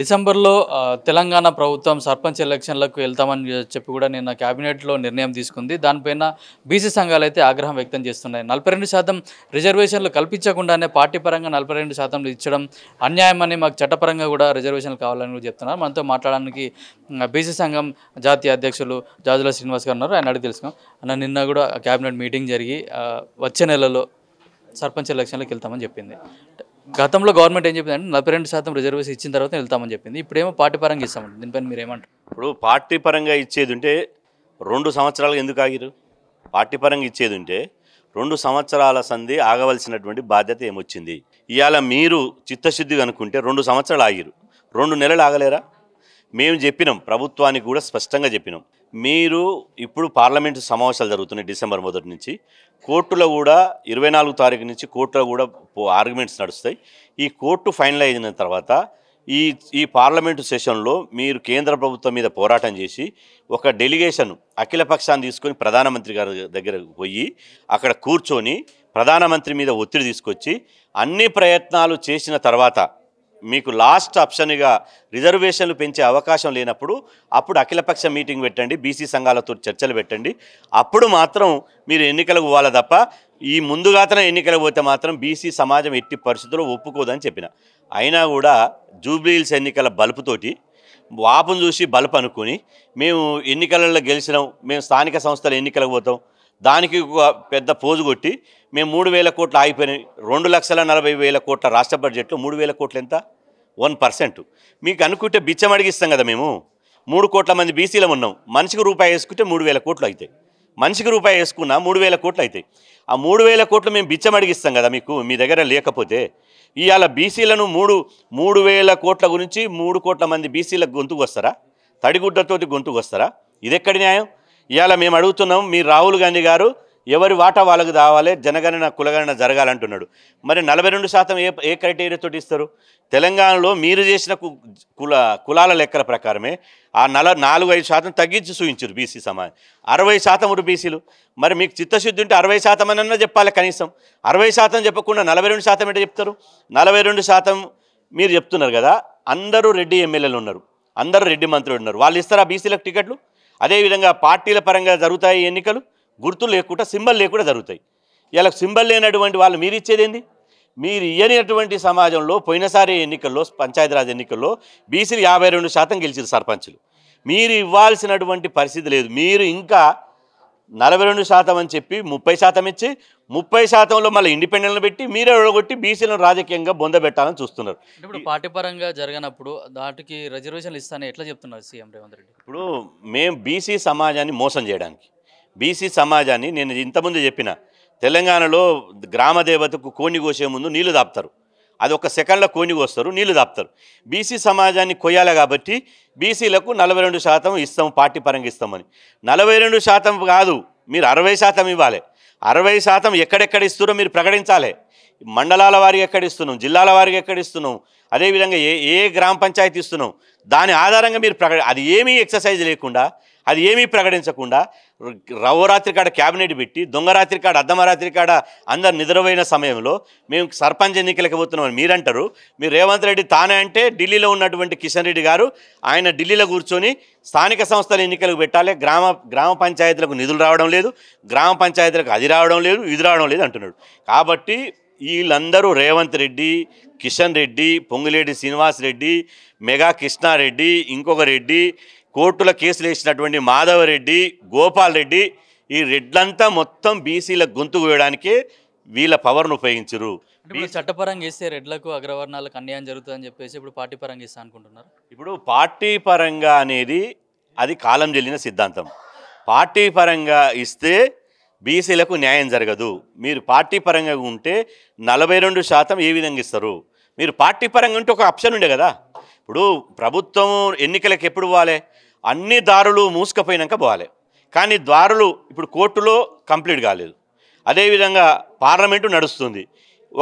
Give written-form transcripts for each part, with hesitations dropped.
డిసెంబర్‌లో తెలంగాణ ప్రభుత్వం సర్పంచ్ ఎలక్షన్‌లకు వెళ్తామని చెప్పి కూడా నిన్న క్యాబినెట్‌లో నిర్ణయం తీసుకుంది. దానిపైన బీసీ సంఘాలైతే ఆగ్రహం వ్యక్తం చేస్తున్నాయి. 42% రిజర్వేషన్లు కల్పించకుండానే పార్టీ పరంగా 42% ఇచ్చడం అన్యాయమని, మాకు చట్టపరంగా కూడా రిజర్వేషన్లు కావాలని కూడా చెప్తున్నారు. మనతో మాట్లాడడానికి బీసీ సంఘం జాతీయ అధ్యక్షులు జాజుల శ్రీనివాస్ గారు ఉన్నారు. ఆయన అడిగి తెలుసుకుందాం. అన్న, నిన్న కూడా క్యాబినెట్ మీటింగ్ జరిగి వచ్చే నెలలో సర్పంచ్ ఎలక్షన్‌లకు వెళ్తామని చెప్పింది. గతంలో గవర్నమెంట్ ఏం చెప్పిందంటే 42% రిజర్వేషన్ ఇచ్చిన తర్వాత వెళ్తామని చెప్పింది. ఇప్పుడేమో పార్టీ పరంగా ఇస్తామండి. దీనిపైన మీరు ఏమంటారు? ఇప్పుడు పార్టీ పరంగా ఇచ్చేది ఉంటే 2 సంవత్సరాలు ఎందుకు ఆగిరు? పార్టీ పరంగా ఇచ్చేది ఉంటే 2 సంవత్సరాల సంధి ఆగవలసినటువంటి బాధ్యత ఏమొచ్చింది? ఇవాళ మీరు చిత్తశుద్ధిగా అనుకుంటే 2 సంవత్సరాలు ఆగిరు, 2 నెలలు ఆగలేరా? మేము చెప్పినాం, ప్రభుత్వానికి కూడా స్పష్టంగా చెప్పినాం. మీరు ఇప్పుడు పార్లమెంటు సమావేశాలు జరుగుతున్నాయి డిసెంబర్ 1 నుంచి. కోర్టులో కూడా 24 తారీఖు నుంచి కోర్టులో కూడా ఆర్గ్యుమెంట్స్ నడుస్తాయి. ఈ కోర్టు ఫైనలైజ్ అయిన తర్వాత ఈ పార్లమెంటు సెషన్లో మీరు కేంద్ర ప్రభుత్వం మీద పోరాటం చేసి ఒక డెలిగేషన్ అఖిల పక్షాన్ని తీసుకొని ప్రధానమంత్రి గారి దగ్గరకు పోయి అక్కడ కూర్చొని ప్రధానమంత్రి మీద ఒత్తిడి తీసుకొచ్చి అన్ని ప్రయత్నాలు చేసిన తర్వాత మీకు లాస్ట్ ఆప్షన్గా రిజర్వేషన్లు పెంచే అవకాశం లేనప్పుడు అప్పుడు అఖిలపక్ష మీటింగ్ పెట్టండి, బీసీ సంఘాలతో చర్చలు పెట్టండి. అప్పుడు మాత్రం మీరు ఎన్నికలకు పోవాలి తప్ప ఈ ముందుగాతన ఎన్నికలకు పోతే మాత్రం బీసీ సమాజం ఎట్టి పరిస్థితుల్లో ఒప్పుకోదని చెప్పిన. అయినా కూడా జూబ్లీహిల్స్ ఎన్నికల బలుపుతోటి వాపును చూసి బలుపు అనుకొని మేము ఎన్నికలలో గెలిచినాం, మేము స్థానిక సంస్థల ఎన్నికలకు పోతాం, దానికి పెద్ద పోజు కొట్టి మేము 3,000 కోట్లు ఆగిపోయినాయి. 2,40,000 కోట్ల రాష్ట్ర బడ్జెట్లో 3,000 కోట్లు ఎంత? 1%. మీకు అనుకుంటే బిచ్చం అడిగిస్తాం కదా. మేము 3 కోట్ల మంది బీసీలో ఉన్నాం. మనిషికి రూపాయి వేసుకుంటే 3,000 కోట్లు అవుతాయి. మనిషికి రూపాయి వేసుకున్నా 3,000 కోట్లు అవుతాయి. ఆ 3,000 కోట్లు మేము బిచ్చం అడిగిస్తాం కదా మీకు, మీ దగ్గర లేకపోతే. ఇవాళ బీసీలను 3,000 కోట్ల గురించి 3 కోట్ల మంది బీసీలకు గొంతుకు వస్తారా? తడిగుడ్డతోటి గొంతుకు వస్తారా? ఇది ఎక్కడి న్యాయం? ఇవాళ మేము అడుగుతున్నాం, మీ రాహుల్ గాంధీ గారు ఎవరి వాటా వాళ్ళకు కావాలి, జనగణన కులగణన జరగాలంటున్నాడు. మరి 42% ఏ క్రైటీరియాతో ఇస్తారు? తెలంగాణలో మీరు చేసిన కులాల లెక్కల ప్రకారమే ఆ 4-5% తగ్గించి చూపించారు బీసీ సమాజం. 60% బీసీలు. మరి మీకు చిత్తశుద్ధి ఉంటే 60% అన్నా చెప్పాలి కనీసం. 60% చెప్పకుండా 42% ఏంటో చెప్తారు? 42% మీరు చెప్తున్నారు కదా. అందరూ రెడ్డి ఎమ్మెల్యేలు ఉన్నారు, అందరూ రెడ్డి మంత్రులు ఉన్నారు. వాళ్ళు ఇస్తారా బీసీలకు టికెట్లు? అదేవిధంగా పార్టీల పరంగా జరుగుతాయి ఎన్నికలు, గుర్తులు లేకుండా సింబల్ లేకుండా జరుగుతాయి. ఇలా సింబల్ లేనటువంటి వాళ్ళు మీరు ఇచ్చేదేంది? మీరు ఇయ్యనటువంటి సమాజంలో పోయినసారి ఎన్నికల్లో, పంచాయతీరాజ్ ఎన్నికల్లో బీసీలు 52% గెలిచారు సర్పంచులు. మీరు ఇవ్వాల్సినటువంటి పరిస్థితి లేదు. మీరు ఇంకా 42% అని చెప్పి 30% ఇచ్చి 30%లో మళ్ళీ ఇండిపెండెంట్లను పెట్టి మీరే ఒడగొట్టి బీసీలను రాజకీయంగా బొందబెట్టాలని చూస్తున్నారు. ఇప్పుడు పార్టీ పరంగా జరగనప్పుడు దాటికి రిజర్వేషన్లు ఇస్తానని ఎట్లా చెప్తున్నారు సీఎం రేవంత్ రెడ్డి? ఇప్పుడు మేము బీసీ సమాజాన్ని మోసం చేయడానికి, బీసీ సమాజాన్ని నేను ఇంతకుముందు చెప్పిన, తెలంగాణలో గ్రామ దేవతకు కోని కోసే ముందు నీళ్లు దాపుతారు. అది ఒక సెకండ్లో కోని కోస్తారు, నీళ్లు దాపుతారు. బీసీ సమాజాన్ని కొయ్యాలి కాబట్టి బీసీలకు 42% ఇస్తాం, పార్టీ పరంగా ఇస్తామని. 42% కాదు, మీరు 60% ఇవ్వాలి. 60% ఎక్కడెక్కడ ఇస్తున్నారో మీరు ప్రకటించాలి. మండలాల వారికి ఎక్కడ ఇస్తున్నాం, జిల్లాల వారికి ఎక్కడ ఇస్తున్నాం, అదేవిధంగా ఏ గ్రామ పంచాయతీ ఇస్తున్నాం, దాని ఆధారంగా మీరు అది ఏమీ ఎక్సర్సైజ్ లేకుండా, అది ఏమీ ప్రకటించకుండా రవరాత్రి కాడ క్యాబినెట్ పెట్టి దొంగరాత్రి కాడ అర్ధమరాత్రి కాడ అందరు నిద్రపోయిన సమయంలో మేము సర్పంచ్ ఎన్నికలకు పోతున్నామని మీరంటారు. మీరు రేవంత్ రెడ్డి తానే అంటే ఢిల్లీలో ఉన్నటువంటి కిషన్ రెడ్డి గారు ఆయన ఢిల్లీలో కూర్చొని స్థానిక సంస్థల ఎన్నికలకు పెట్టాలి, గ్రామ పంచాయతీలకు నిధులు రావడం లేదు, గ్రామ పంచాయతీలకు అది రావడం లేదు, ఇది రావడం లేదు అంటున్నాడు. కాబట్టి వీళ్ళందరూ రేవంత్ రెడ్డి, కిషన్ రెడ్డి, పొంగులేటి శ్రీనివాస్ రెడ్డి, మెగా కృష్ణారెడ్డి, ఇంకొక రెడ్డి, కోర్టుల కేసులు వేసినటువంటి మాధవరెడ్డి, గోపాల్ రెడ్డి, ఈ రెడ్లంతా మొత్తం బీసీల గొంతు కోయడానికే వీళ్ళ పవర్ను ఉపయోగించరు. చట్టపరంగా ఇస్తే రెడ్లకు అగ్రవర్ణాలకు అన్యాయం జరుగుతుందని చెప్పేసి ఇప్పుడు పార్టీ పరంగా ఇస్తా అనుకుంటున్నారు. ఇప్పుడు పార్టీ పరంగా అనేది అది కాలం చెల్లిన సిద్ధాంతం. పార్టీ పరంగా ఇస్తే బీసీలకు న్యాయం జరగదు. మీరు పార్టీ పరంగా ఉంటే 42% ఏ విధంగా ఇస్తారు? మీరు పార్టీ పరంగా ఉంటే ఒక ఆప్షన్ ఉండే కదా. ఇప్పుడు ప్రభుత్వం ఎన్నికలకు ఎప్పుడు పోవాలి? అన్ని దారులు మూసుకుపోయినాక పోవాలి. కానీ దారులు ఇప్పుడు కోర్టులో కంప్లీట్ కాలేదు. అదేవిధంగా పార్లమెంటు నడుస్తుంది.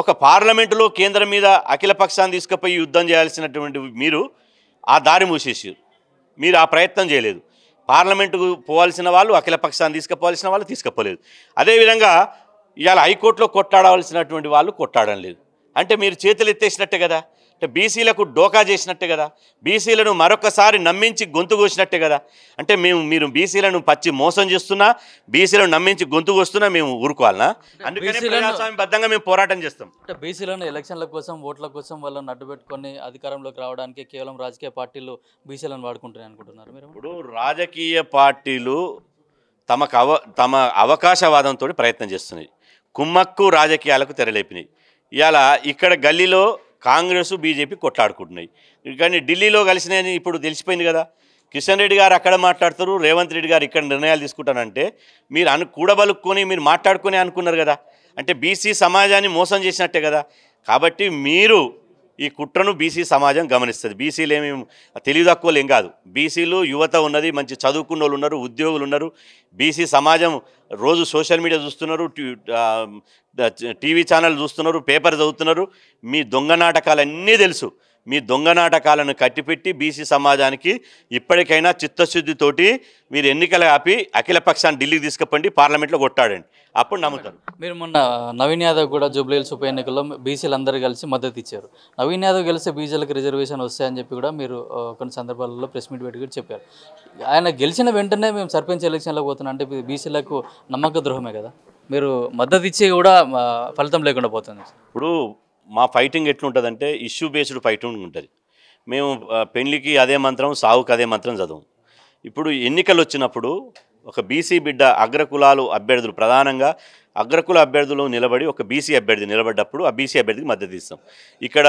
ఒక పార్లమెంటులో కేంద్రం మీద అఖిల పక్షాన్ని తీసుకుపోయి యుద్ధం చేయాల్సినటువంటి మీరు ఆ దారి మూసేసారు. మీరు ఆ ప్రయత్నం చేయలేదు. పార్లమెంటుకు పోవాల్సిన వాళ్ళు, అఖిల పక్షాన్ని తీసుకుపోవాల్సిన వాళ్ళు తీసుకుపోలేదు. అదేవిధంగా ఇవాళ హైకోర్టులో కొట్లాడవలసినటువంటి వాళ్ళు కొట్లాడడం లేదు. అంటే మీరు చేతులు ఎత్తేసినట్టే కదా. అంటే బీసీలకు డోకా చేసినట్టే కదా, బీసీలను మరొకసారి నమ్మించి గొంతు కోసినట్టే కదా. అంటే మీరు బీసీలను పచ్చి మోసం చేస్తున్నా, బీసీలను నమ్మించి గొంతు కోస్తున్నా మేము ఊరుకోవాలనా? అందుకని ప్రజాస్వామ్యబద్ధంగా మేము పోరాటం చేస్తాం. అంటే బీసీలను ఎలక్షన్ల కోసం, ఓట్ల కోసం వాళ్ళని అడ్డుపెట్టుకొని అధికారంలోకి రావడానికి కేవలం రాజకీయ పార్టీలు బీసీలను వాడుకుంటున్నాయి అనుకుంటున్నారు మీరు? ఇప్పుడు రాజకీయ పార్టీలు తమ అవకాశవాదంతో ప్రయత్నం చేస్తున్నాయి, కుమ్మక్కు రాజకీయాలకు తెరలేపినాయి. ఇవాళ ఇక్కడ గల్లీలో కాంగ్రెస్ బీజేపీ కొట్లాడుకుంటున్నాయి, కానీ ఢిల్లీలో కలిసినాయని ఇప్పుడు తెలిసిపోయింది కదా. కిషన్ రెడ్డి గారు అక్కడ మాట్లాడుతారు, రేవంత్ రెడ్డి గారు ఇక్కడ నిర్ణయాలు తీసుకుంటానంటే మీరు కూడబలుక్కొని మీరు మాట్లాడుకొని అనుకున్నారు కదా. అంటే బీసీ సమాజాన్ని మోసం చేసినట్టే కదా. కాబట్టి మీరు ఈ కుట్రను బీసీ సమాజం గమనిస్తుంది. బీసీలు ఏమి తెలివి తక్కువలు ఏం కాదు, బీసీలు యువత ఉన్నది, మంచి చదువుకున్న వాళ్ళు ఉన్నారు, ఉద్యోగులు ఉన్నారు. బీసీ సమాజం రోజు సోషల్ మీడియా చూస్తున్నారు, టీవీ ఛానల్ చూస్తున్నారు, పేపర్ చదువుతున్నారు. మీ దొంగ నాటకాలన్నీ తెలుసు. మీ దొంగ నాటకాలను కట్టిపెట్టి బీసీ సమాజానికి ఇప్పటికైనా చిత్తశుద్ధితోటి మీరు ఎన్నికలు ఆపి అఖిలపక్షాన్ని ఢిల్లీకి తీసుకుపోండి, పార్లమెంట్లో కొట్టాడండి, అప్పుడు నమ్ముతారు. మీరు మొన్న నవీన్ యాదవ్ కూడా జూబ్లీహిల్స్ ఉప ఎన్నికల్లో బీసీలు అందరూ కలిసి మద్దతు ఇచ్చారు. నవీన్ యాదవ్ గెలిస్తే బీసీలకు రిజర్వేషన్ వస్తాయని చెప్పి కూడా మీరు కొన్ని సందర్భాలలో ప్రెస్ మీట్ పెట్టి కూడా చెప్పారు. ఆయన గెలిచిన వెంటనే మేము సర్పంచ్ ఎలక్షన్లో పోతున్నాం అంటే బీసీలకు నమ్మక ద్రోహమే కదా. మీరు మద్దతు ఇచ్చి కూడా ఫలితం లేకుండా పోతుంది. ఇప్పుడు మా ఫైటింగ్ ఎట్లుంటుందంటే ఇష్యూ బేస్డ్ ఫైటింగ్ ఉంటుంది. మేము పెళ్లికి అదే మంత్రం, సావుకు అదే మంత్రం చదవం. ఇప్పుడు ఎన్నికలు వచ్చినప్పుడు ఒక బీసీ బిడ్డ అగ్రకులాలు అభ్యర్థులు, ప్రధానంగా అగ్రకుల అభ్యర్థులు నిలబడి ఒక బీసీ అభ్యర్థి నిలబడ్డప్పుడు ఆ బీసీ అభ్యర్థికి మద్దతు ఇస్తాం. ఇక్కడ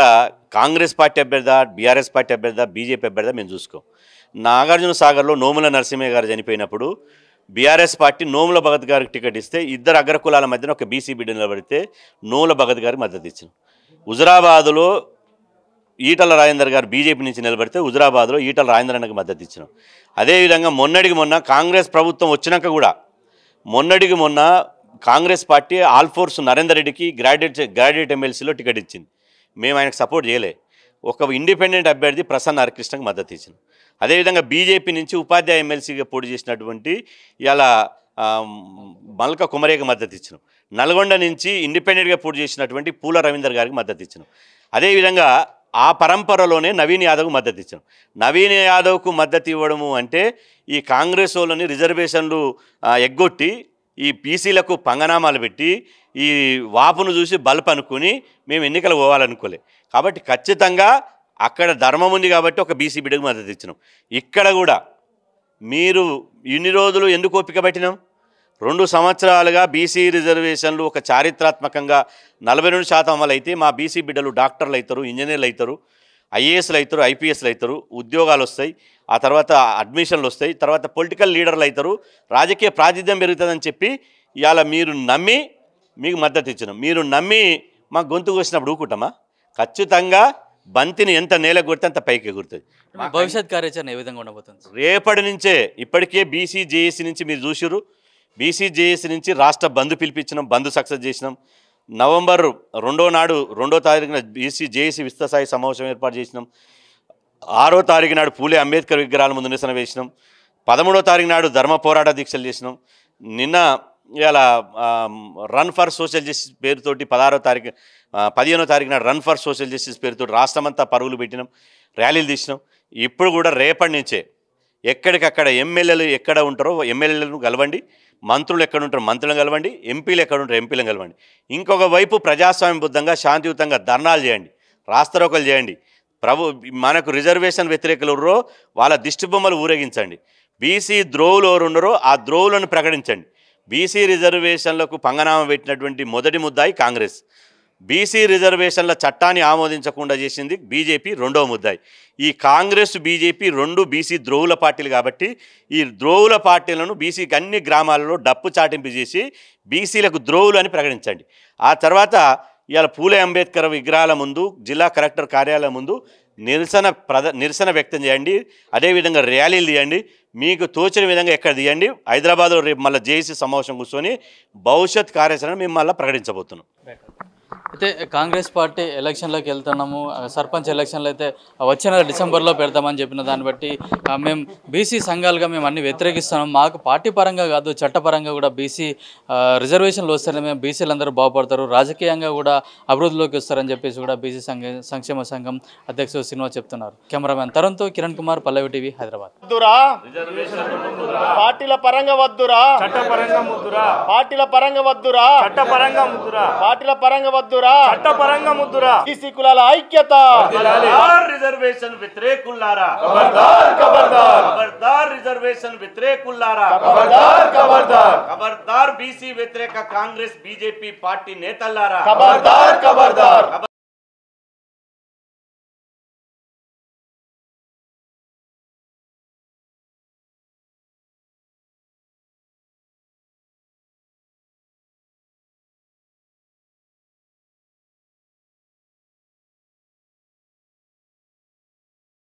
కాంగ్రెస్ పార్టీ అభ్యర్థి, బీఆర్ఎస్ పార్టీ అభ్యర్థి, బీజేపీ అభ్యర్థి మేము చూసుకోం. నాగార్జున సాగర్లో నోముల నరసింహయ్య గారు చనిపోయినప్పుడు బీఆర్ఎస్ పార్టీ నోముల భగత్ గారికి టికెట్ ఇస్తే ఇద్దరు అగ్రకులాల మధ్యన ఒక బీసీ బిడ్డ నిలబడితే నోముల భగత్ గారికి మద్దతు ఇచ్చాం. హుజురాబాదులో ఈటల రాజేందర్ గారు బీజేపీ నుంచి నిలబడితే హుజురాబాద్లో ఈటల రాజేందర్ అన్నకి మద్దతు ఇచ్చినాం. అదేవిధంగా మొన్న కాంగ్రెస్ ప్రభుత్వం వచ్చినాక కూడా మొన్న కాంగ్రెస్ పార్టీ ఆల్ఫోర్స్ నరేందర్ రెడ్డికి గ్రాడ్యుయేట్ ఎమ్మెల్సీలో టికెట్ ఇచ్చింది. మేము ఆయనకు సపోర్ట్ చేయలే. ఒక ఇండిపెండెంట్ అభ్యర్థి ప్రసన్న హరికృష్ణకి మద్దతు ఇచ్చింది. అదేవిధంగా బీజేపీ నుంచి ఉపాధ్యాయ ఎమ్మెల్సీగా పోటీ చేసినటువంటి ఇలా మల్క కుమరేకి మద్దతు ఇచ్చినాం. నల్గొండ నుంచి ఇండిపెండెంట్గా పోటీ చేసినటువంటి పూల రవీందర్ గారికి మద్దతు ఇచ్చినాం. అదేవిధంగా ఆ పరంపరలోనే నవీన్ యాదవ్కు మద్దతు ఇచ్చాం. నవీన్ యాదవ్కు మద్దతు ఇవ్వడము అంటే ఈ కాంగ్రెస్ వాళ్ళని రిజర్వేషన్లు ఎగ్గొట్టి ఈ బీసీలకు పంగనామాలు పెట్టి ఈ వాపును చూసి బల్బ్ అనుకుని మేము ఎన్నికలు పోవాలనుకోలే. కాబట్టి ఖచ్చితంగా అక్కడ ధర్మం ఉంది కాబట్టి ఒక బీసీ బిడ్డకు మద్దతు ఇచ్చినాం. ఇక్కడ కూడా మీరు ఇన్ని రోజులు ఎందుకు ఓపిక పట్టినాం? 2 సంవత్సరాలుగా బీసీ రిజర్వేషన్లు ఒక చారిత్రాత్మకంగా 42% అమలు అయితే మా బీసీ బిడ్డలు డాక్టర్లు అవుతారు, ఇంజనీర్లు అవుతారు, ఐఏఎస్లు అవుతారు, ఐపీఎస్లు అవుతారు, ఉద్యోగాలు వస్తాయి, ఆ తర్వాత అడ్మిషన్లు వస్తాయి, తర్వాత పొలిటికల్ లీడర్లు అవుతారు, రాజకీయ ప్రాతినిధ్యం పెరుగుతుందని చెప్పి ఇవాళ మీరు నమ్మి మీకు మద్దతు ఇచ్చినాం. మీరు నమ్మి మా గొంతు కోసినప్పుడు ఊకుంటామా? ఖచ్చితంగా బంతిని ఎంత నేల కొడితే అంత పైకి ఎగురుతుంది. భవిష్యత్ కార్యాచరణ ఏ విధంగా ఉండబోతుంది? రేపటి నుంచే ఇప్పటికే బీసీ జేఏసీ నుంచి మీరు చూసిరు, బీసీ జేఏసీ నుంచి రాష్ట్ర బంద్ పిలిపించినాం, బంద్ సక్సెస్ చేసినాం. నవంబర్ 2వ తారీఖున బీసీ జేఏసీ విస్తస్థాయి సమావేశం ఏర్పాటు చేసినాం. 6వ తారీఖు నాడు పూలే అంబేద్కర్ విగ్రహాల ముందు నిరసన వేసినాం. 13వ తారీఖు నాడు ధర్మ పోరాట దీక్షలు చేసినాం. నిన్న ఇలా రన్ ఫర్ సోషల్ జస్టిస్ పేరుతోటి 15వ తారీఖు నాడు రన్ ఫర్ సోషల్ జస్టిస్ పేరుతో రాష్ట్రమంతా పరుగులు పెట్టినాం, ర్యాలీలు తీసినాం. ఇప్పుడు కూడా రేపటి నుంచే ఎక్కడికక్కడ ఎమ్మెల్యేలు ఎక్కడ ఉంటారో ఎమ్మెల్యేలను కలవండి, మంత్రులు ఎక్కడ ఉంటారో మంత్రులను కలవండి, ఎంపీలు ఎక్కడ ఉంటారో ఎంపీలను కలవండి. ఇంకొక వైపు ప్రజాస్వామ్యబద్ధంగా శాంతియుతంగా ధర్నాలు చేయండి, రాస్తారోకలు చేయండి. మనకు రిజర్వేషన్ వ్యతిరేకులు వాళ్ళ దిష్టి బొమ్మలు ఊరేగించండి. బీసీ ద్రోవులు ఎవరు ఉన్నారో ఆ ద్రోవులను ప్రకటించండి. బీసీ రిజర్వేషన్లకు పంగనామం పెట్టినటువంటి మొదటి ముద్దాయి కాంగ్రెస్. బీసీ రిజర్వేషన్ల చట్టాన్ని ఆమోదించకుండా చేసింది బీజేపీ రెండవ ముద్దాయి. ఈ కాంగ్రెస్ బీజేపీ 2 బీసీ ద్రోవుల పార్టీలు కాబట్టి ఈ ద్రోవుల పార్టీలను బీసీకి అన్ని గ్రామాలలో డప్పు చాటింపు చేసి బీసీలకు ద్రోవులు అని ప్రకటించండి. ఆ తర్వాత ఇవాళ పూలే అంబేద్కర్ విగ్రహాల ముందు, జిల్లా కలెక్టర్ కార్యాలయం ముందు నిరసన వ్యక్తం చేయండి. అదేవిధంగా ర్యాలీలు తీయండి. మీకు తోచిన విధంగా ఎక్కడ తీయండి. హైదరాబాద్లో రేపు మళ్ళీ జేఏసీ సమావేశం కూర్చొని భవిష్యత్ కార్యాచరణ మేము మళ్ళీ ప్రకటించబోతున్నాం. అయితే కాంగ్రెస్ పార్టీ ఎలక్షన్లోకి వెళ్తున్నాము, సర్పంచ్ ఎలక్షన్లు అయితే వచ్చే నెల డిసెంబర్లో పెడతామని చెప్పిన దాన్ని బట్టి మేము బీసీ సంఘాలుగా మేము అన్ని వ్యతిరేకిస్తున్నాం. మాకు పార్టీ పరంగా కాదు, చట్టపరంగా కూడా బీసీ రిజర్వేషన్లు వస్తేనే మేము బీసీలందరూ బాగుపడతారు, రాజకీయంగా కూడా అభివృద్ధిలోకి వస్తారని చెప్పేసి కూడా బీసీ సంక్షేమ సంఘం అధ్యక్షుడు శ్రీనివాస్ చెప్తున్నారు. కెమెరామెన్ తరుణ్తో కిరణ్ కుమార్, పల్లవి టీవీ, హైదరాబాద్. పార్టీల పరంగా వద్దురా, చట్టపరంగా ముద్దురా, పార్టీల పరంగా వద్దురా, చట్టపరంగా ముద్దురా, పార్టీల పరంగా వద్దురా, చట్టపరంగా ముద్దురా. బీసీ కులాల ఐక్యత, రిజర్వేషన్ వ్యతిరేకులారా, రిజర్వేషన్ వ్యతిరేకులారా, ఖబర్దార్ బీసీ వ్యతిరేక కాంగ్రెస్ బీజేపీ పార్టీ నేతలారా.